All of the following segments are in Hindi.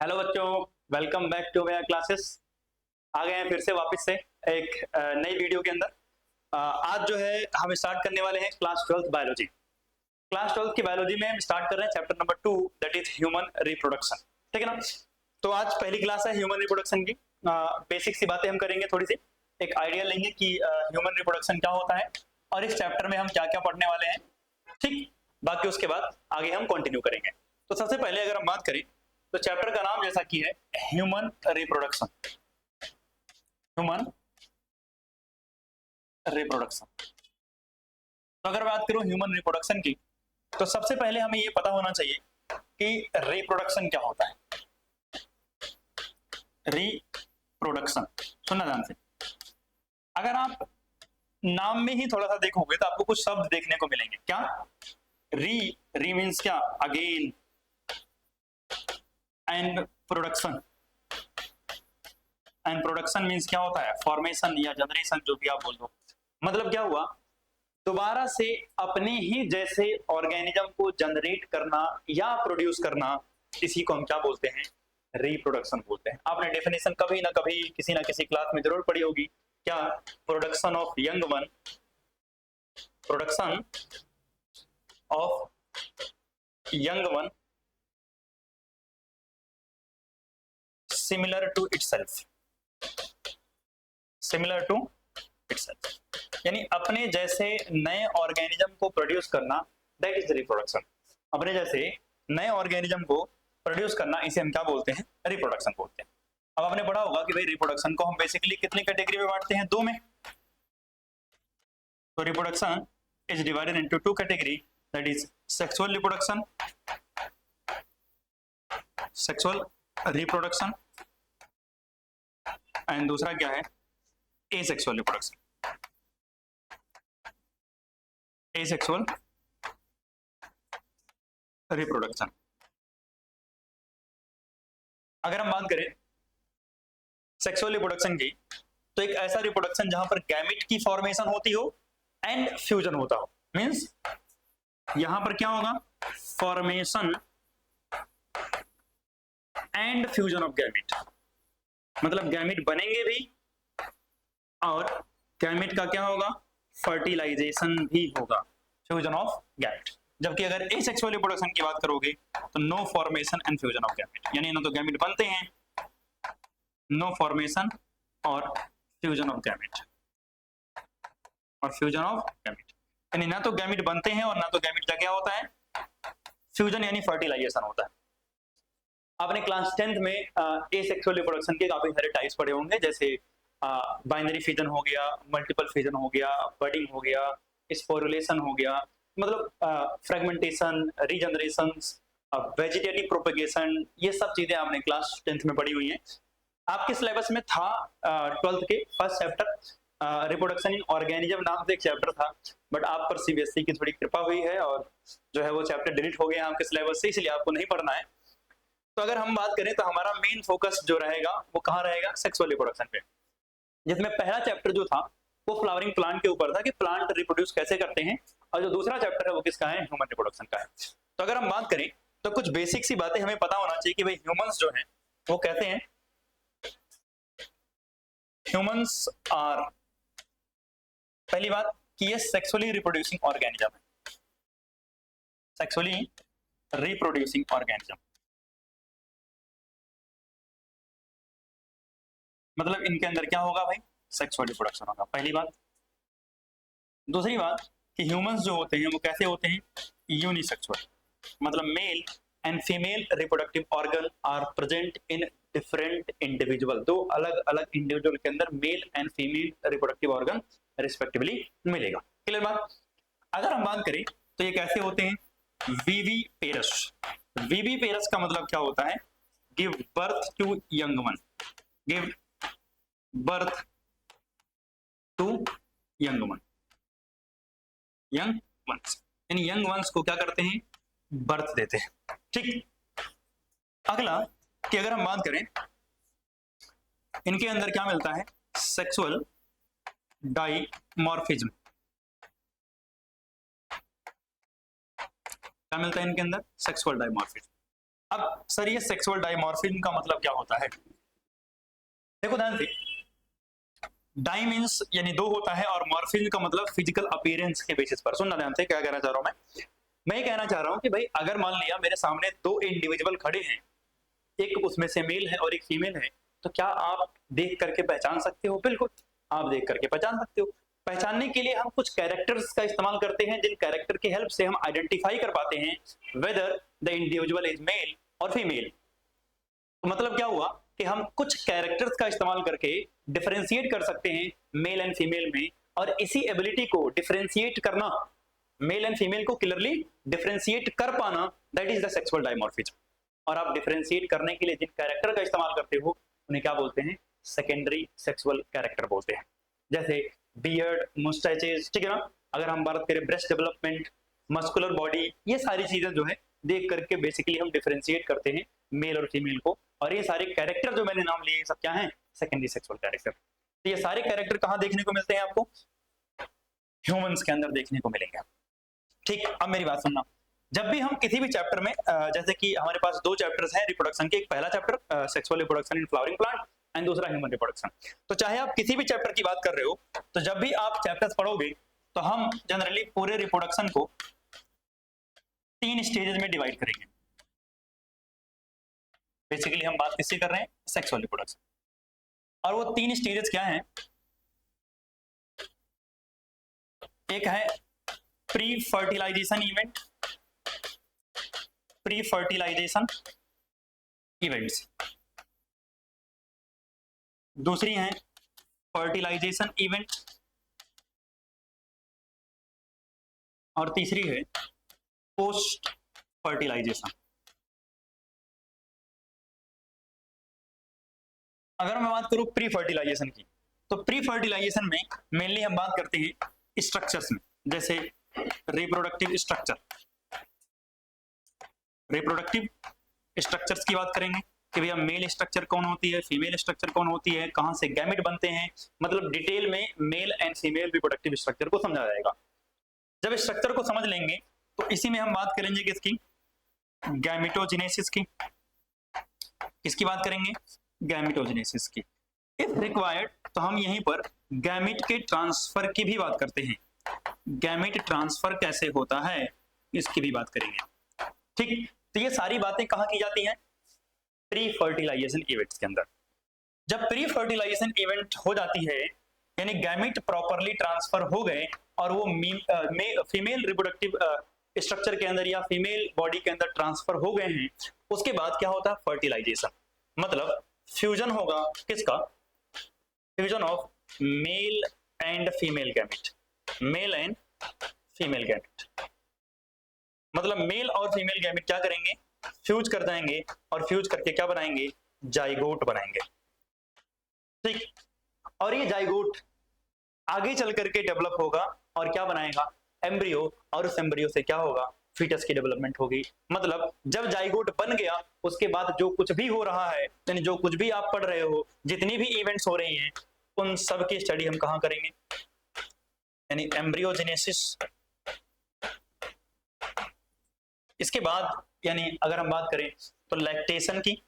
हेलो बच्चों, वेलकम बैक टू मेरा क्लासेस। आ गए हैं फिर से वापस से एक नई वीडियो के अंदर। आज जो है हम स्टार्ट करने वाले हैं class 12th biology. Class 12th की बायोलॉजी में हम स्टार्ट कर रहे हैं chapter number 2, that is human reproduction. ठीक है ना। तो आज पहली क्लास है ह्यूमन रिप्रोडक्शन की। बेसिक सी बातें हम करेंगे, थोड़ी सी एक आइडिया लेंगे कि ह्यूमन रिप्रोडक्शन क्या होता है और इस चैप्टर में हम क्या क्या पढ़ने वाले हैं। ठीक, बाकी उसके बाद आगे हम कंटिन्यू करेंगे। तो सबसे पहले अगर हम बात करें तो चैप्टर का नाम जैसा कि है ह्यूमन रिप्रोडक्शन। Human reproduction. तो अगर बात करूं ह्यूमन रिप्रोडक्शन की, तो सबसे पहले हमें ये पता होना चाहिए कि रिप्रोडक्शन क्या होता है। रिप्रोडक्शन सुनना ध्यान से। अगर आप नाम में ही थोड़ा सा देखोगे तो आपको कुछ शब्द देखने को मिलेंगे। क्या? री मीन्स क्या? Again. And production. And production means क्या होता है? फॉर्मेशन या जनरेशन, जो भी आप बोल दो। मतलब क्या हुआ? दोबारा से अपने ही जैसे ऑर्गेनिज्म को जनरेट करना या प्रोड्यूस करना, इसी को हम क्या बोलते हैं? रिप्रोडक्शन बोलते हैं। आपने डेफिनेशन कभी ना कभी किसी ना किसी क्लास में जरूर पढ़ी होगी। क्या? Production of young one, production of young one similar to itself. Similar to itself यानी अपने जैसे नए ऑर्गेनिज्म को प्रोड्यूस करना, दैट इज रिप्रोडक्शन। अपने जैसे नए ऑर्गेनिज्म को प्रोड्यूस करना, इसे हम क्या बोलते हैं? रिप्रोडक्शन बोलते हैं। अब आपने पढ़ा होगा कि भाई रिप्रोडक्शन को हम बेसिकली कितनी कैटेगरी में बांटते हैं? दो में। तो reproduction is divided into two category, that is sexual reproduction, sexual reproduction, and दूसरा क्या है? Asexual reproduction. Asexual reproduction. अगर हम बात करें सेक्सुअल रिप्रोडक्शन की, तो एक ऐसा रिप्रोडक्शन जहां पर गैमेट की फॉर्मेशन होती हो एंड फ्यूजन होता हो। मींस यहां पर क्या होगा? Formation and fusion of gamete. मतलब गैमेट बनेंगे भी और गैमेट का क्या होगा? फर्टिलाइजेशन भी होगा, फ्यूजन ऑफ गैमेट। जबकि अगर एसेक्सुअल रिप्रोडक्शन की बात करोगे तो no formation and fusion of gamete, यानी ना तो गैमेट बनते हैं, नो फॉर्मेशन और फ्यूजन ऑफ गैमेट, और फ्यूजन ऑफ गैमेट यानी ना तो गैमेट बनते हैं और ना तो गैमेट का क्या होता है? फ्यूजन यानी फर्टिलाइजेशन होता है। आपने क्लास 10th में एसेक्सुअल रिप्रोडक्शन के काफी सारे टाइप्स पढ़े होंगे, जैसे बाइनरी फिजन हो गया, मल्टीपल फिजन हो गया, बडिंग हो गया, स्पोरुलेशन हो गया, मतलब फ्रेगमेंटेशन, रीजनरेशन, वेजिटेटिव प्रोपेगेशन, ये सब चीजें आपने क्लास 10th में पढ़ी हुई हैं। आपके सिलेबस में था 12th के first chapter reproduction in organism नाम से एक चैप्टर था, बट आप पर सीबीएसई की थोड़ी कृपा हुई है और जो है वो चैप्टर डिलीट हो गया आपके सिलेबस से, इसलिए आपको नहीं पढ़ना है। तो अगर हम बात करें तो हमारा मेन फोकस जो रहेगा वो कहाँ रहेगा? सेक्सुअल रिप्रोडक्शन पे, जिसमें पहला चैप्टर जो था वो फ्लावरिंग प्लांट के ऊपर था कि प्लांट रिप्रोड्यूस कैसे करते हैं, और जो दूसरा चैप्टर है वो किसका है? ह्यूमन रिप्रोडक्शन का है। तो अगर हम बात करें तो कुछ बेसिक सी बातें हमें पता होना चाहिए कि भाई ह्यूमंस जो है वो कहते हैं, ह्यूमंस आर, पहली बात कि ये सेक्सुअली रिप्रोड्यूसिंग ऑर्गेनिज्म है। सेक्सुअली रिप्रोड्यूसिंग ऑर्गेनिज्म मतलब इनके अंदर क्या होगा भाई? सेक्सुअल रिप्रोडक्शन होगा, पहली बात। दूसरी बात कि ह्यूमंस जो होते हैं वो कैसे होते हैं? यूनिसेक्सुअल, मतलब male and female reproductive organ are present in different individual. दो अलग अलग इंडिविजुअल के अंदर male and female reproductive organ respectively मिलेगा। क्लियर बात? अगर हम बात करें तो ये कैसे होते हैं? वीवी पेरस। वीवी पेरस का मतलब क्या होता है? Give birth to young one, give birth to young one, young ones, यानी यंग वंस को क्या करते हैं? बर्थ देते हैं। ठीक। अगला कि अगर हम बात करें इनके अंदर क्या मिलता है? Sexual dimorphism. क्या मिलता है इनके अंदर? Sexual dimorphism. अब सर ये सेक्सुअल डायमॉर्फिज्म का मतलब क्या होता है? देखो ध्यान से, डाई मींस यानी दो होता है और मॉर्फिज्म का मतलब फिजिकल अपीयरेंस के बेसिस पर। सुनना ध्यान से, क्या कहना चाह रहा हूं मैं ये कहना चाह रहा हूं कि भाई अगर मान लिया मेरे सामने दो इंडिविजुअल खड़े हैं, एक उसमें से मेल है और एक फीमेल है, तो क्या आप देख करके पहचान सकते हो? बिल्कुल, आप देख करके पहचान सकते हो। पहचानने के लिए हम कुछ कैरेक्टर्स का इस्तेमाल करते हैं, जिन कैरेक्टर की हेल्प से हम आइडेंटिफाई कर पाते हैं whether the individual is male और फीमेल। तो मतलब क्या हुआ कि हम कुछ कैरेक्टर्स का इस्तेमाल करके डिफरेंशिएट कर सकते हैं मेल एंड फीमेल में, और इसी एबिलिटी को डिफरेंशिएट करना, मेल एंड फीमेल को क्लियरली डिफरेंशिएट कर पाना, that is the sexual dimorphism. और आप डिफरेंशिएट करने के लिए जिन कैरेक्टर का इस्तेमाल करते हो उन्हें क्या बोलते हैं? सेकेंडरी सेक्सुअल कैरेक्टर बोलते हैं। जैसे बियर्ड, मुस्टैचेस, ठीक है ना। अगर हम बात करें ब्रेस्ट डेवलपमेंट, मस्कुलर बॉडी, ये सारी चीजें जो है देख करके बेसिकली हम डिफरेंशिएट करते हैं मेल और फीमेल को। और ये सारे कैरेक्टर जो मैंने नाम लिए सब क्या हैं? Secondary sexual character. तो ये सारे कैरेक्टर कहाँ देखने को मिलते हैं आपको? ह्यूमंस के अंदर देखने को मिलेंगे। ठीक, अब मेरी बात सुनना, जब भी हम किसी भी चैप्टर में जैसे कि हमारे पास दो चैप्टर्स हैं रिप्रोडक्शन के, एक पहला chapter sexual reproduction in flowering plant and दूसरा ह्यूमन रिप्रोडक्शन। तो चाहे आप किसी भी चैप्टर की बात कर रहे हो, तो जब भी आप चैप्टर्स पढ़ोगे तो हम जनरली पूरे रिप्रोडक्शन को 3 स्टेजेस में डिवाइड करेंगे। बेसिकली हम बात किससे कर रहे हैं? Sexual reproduction. और वो 3 स्टेजेस क्या हैं? एक है pre fertilization event, pre fertilization events, दूसरी है फर्टिलाइजेशन इवेंट, और तीसरी है पोस्ट फर्टिलाइजेशन। अगर मैं बात करूं प्री फर्टिलाइजेशन की, तो प्री फर्टिलाइजेशन में मेनली हम बात करते हैं स्ट्रक्चर्स में, जैसे रिप्रोडक्टिव स्ट्रक्चर। रिप्रोडक्टिव स्ट्रक्चर्स की बात करेंगे कि भैया मेल स्ट्रक्चर कौन होती है, फीमेल स्ट्रक्चर कौन होती है, कहां से गैमेट बनते हैं, मतलब डिटेल में mail and female reproductive structure को समझा जाएगा। जब स्ट्रक्चर को समझ लेंगे तो इसी में हम बात करेंगे किसकी? गैमेटोजेनेसिस की। किसकी बात करेंगे? गैमेटोजेनेसिस की। इफ रिक्वायर्ड तो हम यहीं पर गैमेट के ट्रांसफर की भी बात करते हैं। गैमेट ट्रांसफर कैसे होता है इसकी भी बात करेंगे। ठीक, तो ये सारी बातें कहां की जाती हैं? प्री फर्टिलाइजेशन इवेंट्स के अंदर। जब प्री फर्टिलाइजेशन इवेंट हो जाती है, यानी गैमेट प्रॉपरली ट्रांसफर हो गए और वो फीमेल रिप्रोडक्टिव स्ट्रक्चर के अंदर या फीमेल बॉडी के अंदर ट्रांसफर हो गए हैं, उसके बाद क्या होता है? फर्टिलाइजेशन, मतलब फ्यूजन होगा किसका? Fusion of male and female gamete. Mail and female gamete मतलब मेल और फीमेल गैमेट क्या करेंगे? फ्यूज कर जाएंगे, और फ्यूज करके क्या बनाएंगे? जाइगोट बनाएंगे। ठीक, और ये जाइगोट आगे चल करके डेवलप होगा और क्या बनाएगा? एम्ब्रियो, और उस एम्ब्रियो से क्या होगा? फीटस की डेवलपमेंट होगी। मतलब जब जाइगोट बन गया उसके बाद जो कुछ भी हो रहा है, यानी जो कुछ भी आप पढ़ रहे हो, जितनी भी इवेंट्स हो रही हैं, उन सब की स्टडी हम कहां करेंगे? यानी एम्ब्रियोजेनेसिस। इसके बाद यानी अगर हम बात करें तो लैक्टेशन की,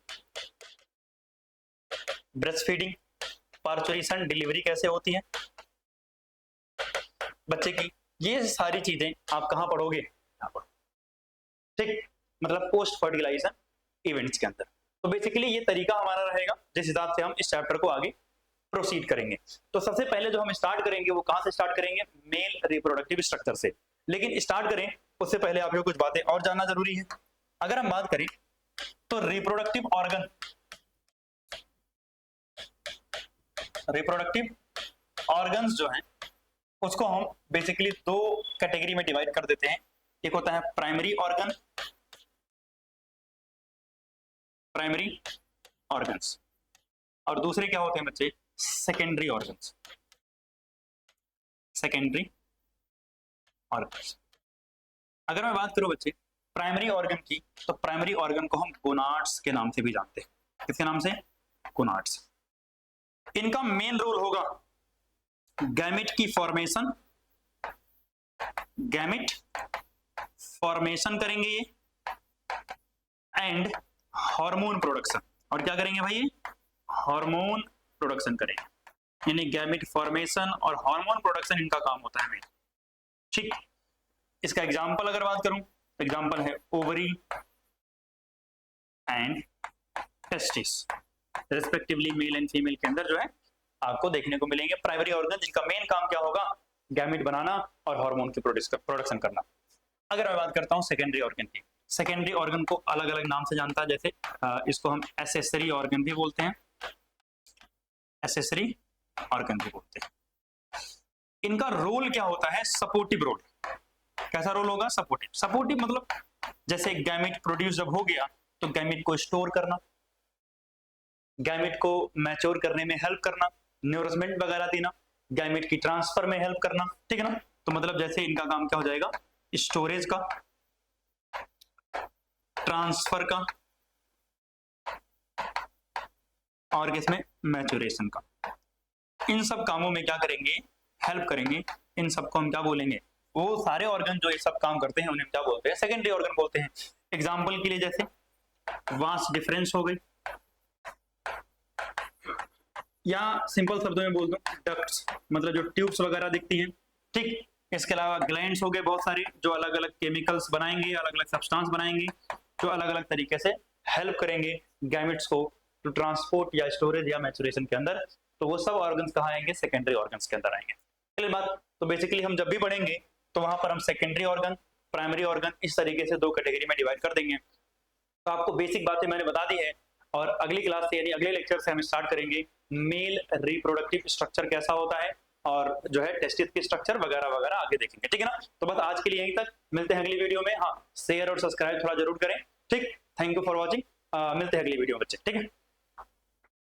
ब्रेस्ट फीडिंग, पार्चुरेशन, डिलीवरी कैसे होती है बच्चे की, ये सारी चीजें आप कहां पढ़ोगे? यहाँ पर। ठीक, मतलब पोस्ट फर्टिलाइजेशन इवेंट्स के अंदर। तो बेसिकली ये तरीका हमारा रहेगा जिस हिसाब से हम इस चैप्टर को आगे प्रोसीड करेंगे। तो सबसे पहले जो हम स्टार्ट करेंगे वो कहां से स्टार्ट करेंगे? मेल रिप्रोडक्टिव स्ट्रक्चर से। लेकिन स्टार्ट करें उससे पहले आपको कुछ बातें और जानना जरूरी है। अगर हम बात करें तो रिप्रोडक्टिव ऑर्गन, रिप्रोडक्टिव ऑर्गन्स जो हैं उसको हम बेसिकली 2 कैटेगरी में डिवाइड कर देते हैं। एक होता है प्राइमरी ऑर्गन, प्राइमरी ऑर्गन्स, और दूसरे क्या होते हैं बच्चे? Secondary organs, secondary organs. अगर मैं बात करूं बच्चे प्राइमरी ऑर्गन की, तो प्राइमरी ऑर्गन को हम गोनाड्स के नाम से भी जानते हैं। किसके नाम से? गोनाड्स। इनका मेन रोल होगा गैमेट की फॉर्मेशन, गैमेट फॉर्मेशन करेंगे ये, एंड हार्मोन प्रोडक्शन, और क्या करेंगे भाई, हार्मोन प्रोडक्शन करेंगे, यानी गैमेट फॉर्मेशन और हार्मोन प्रोडक्शन इनका काम होता है। ठीक, इसका एग्जांपल अगर बात करूं, एग्जांपल है ovary and testis, respectively mail and female के अंदर जो है आपको देखने को मिलेंगे प्राइमरी ऑर्गन, जिनका मेन काम क्या होगा, गैमेट बनाना और हार्मोन की प्रोडक्शन करना। अगर मैं बात करता हूं सेकेंडरी ऑर्गन की, सेकेंडरी ऑर्गन को अलग अलग नाम से जानता है, जैसे इसको हम एसेसरी ऑर्गन भी बोलते हैं, एसेसरी ऑर्गन भी बोलते हैं। इनका रोल क्या होता है, सपोर्टिव रोल। कैसा रोल होगा, सपोर्टिव। सपोर्टिव मतलब जैसे गैमेट प्रोड्यूस जब हो गया तो गैमेट को स्टोर करना, गैमेट को मैच्योर करने में हेल्प करना, न्यूरिशमेंट वगैरह देना, गैमेट की ट्रांसफर में हेल्प करना, ठीक है ना। तो मतलब जैसे इनका काम क्या हो जाएगा, स्टोरेज का, ट्रांसफर का और किसमें, मैच्योरेशन का। इन सब कामों में क्या करेंगे, हेल्प करेंगे। इन सबको हम क्या बोलेंगे, वो सारे ऑर्गन जो ये सब काम करते हैं उन्हें क्या बोलते हैं, सेकेंडरी ऑर्गन बोलते हैं। एग्जांपल के लिए जैसे वास डिफरेंस हो गई, या सिंपल शब्दों में बोल दूं डक्ट्स, मतलब जो ट्यूब्स वगैरह दिखती हैं। ठीक, इसके अलावा ग्लैंड्स हो गए बहुत सारे, जो अलग अलग केमिकल्स बनाएंगे, अलग अलग सब्सटेंस बनाएंगे, जो अलग अलग तरीके से हेल्प करेंगे गैमेट्स को टू ट्रांसपोर्ट या स्टोरेज या मैच्योरेशन के अंदर। तो वो सब ऑर्गन्स कहाँ आएंगे, सेकेंडरी ऑर्गन्स के अंदर आएंगे। क्लियर बात। तो बेसिकली हम जब भी पढ़ेंगे तो वहां पर हम सेकेंडरी ऑर्गन, प्राइमरी ऑर्गन इस तरीके से दो कैटेगरी में डिवाइड कर देंगे। तो आपको बेसिक बातें मैंने बता दी है, और अगली क्लास से यानी अगले लेक्चर से हम स्टार्ट करेंगे मेल रिप्रोडक्टिव स्ट्रक्चर कैसा होता है, और जो है टेस्टिस की स्ट्रक्चर वगैरह वगैरह आगे देखेंगे, ठीक है ना। तो बस आज के लिए यहीं तक, मिलते हैं अगली वीडियो में। हाँ, शेयर और सब्सक्राइब थोड़ा जरूर करें। ठीक, थैंक यू फॉर वॉचिंग, मिलते हैं अगली वीडियो में बच्चे, ठीक है।